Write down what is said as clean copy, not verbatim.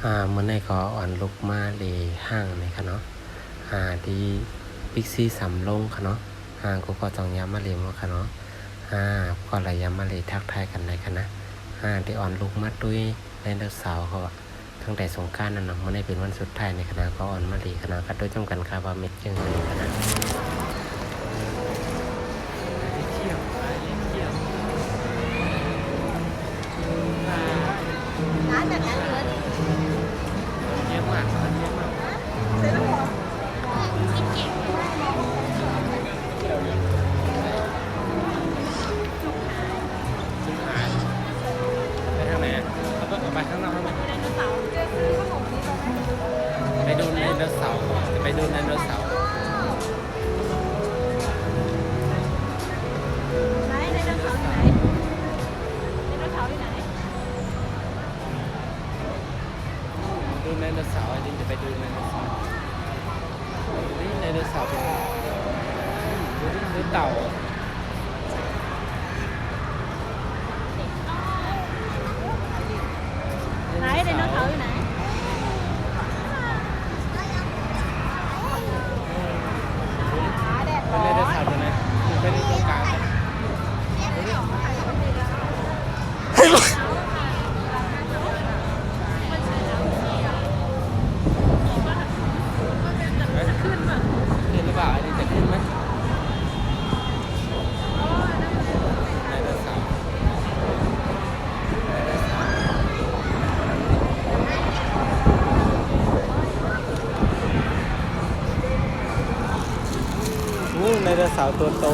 เมื่อในขออ่อนลุกมาเลยห้างไหมคะเนาะที่บิ๊กซีสำลงค่ะเนาะกูก็ต้องย้ำมาเลยว่าค่ะเนาะก็เลยย้ำมาเลยทักทายกันเลยค่ะนะที่อ่อนลุกมาด้วยในเดือนเสาร์เขาตั้งแต่สงกรานต์นั่นนะเมื่อในเป็นวันสุดท้ายในคณะก็อ่อนมาเลยคณะก็ด้วยจำกันค่ะว่าเม็ดจึงในคณะร้านแบบนั้นเลยเยอะมากเยอะมากซื้อหัวกินเก่งไปทางไหนแล้วก็ไปข้างนอกไหม ไดโนเสาร์จะซื้อขนมนี้ไปดูไดโนเสาร์ไปดูไดโนเสาร์ไหนไดโนเสาร์ที่ไหนไดโนเสาร์ที่ไหนดูไดโนเสาร์อันนี้จะไปดูไดโนเสาร์นี่ไดโนเสาร์เป็นดูเต่าไหนไดโนเสาร์ที่ไหนแดดร้อ ไดโน น เสาร์ตัวไหนเป็นตรงกลางขึ้นหรือเปล่าอันนี้จะขึ้นไหมไดโนเสาร์ไดโนเสาร์ตัวโต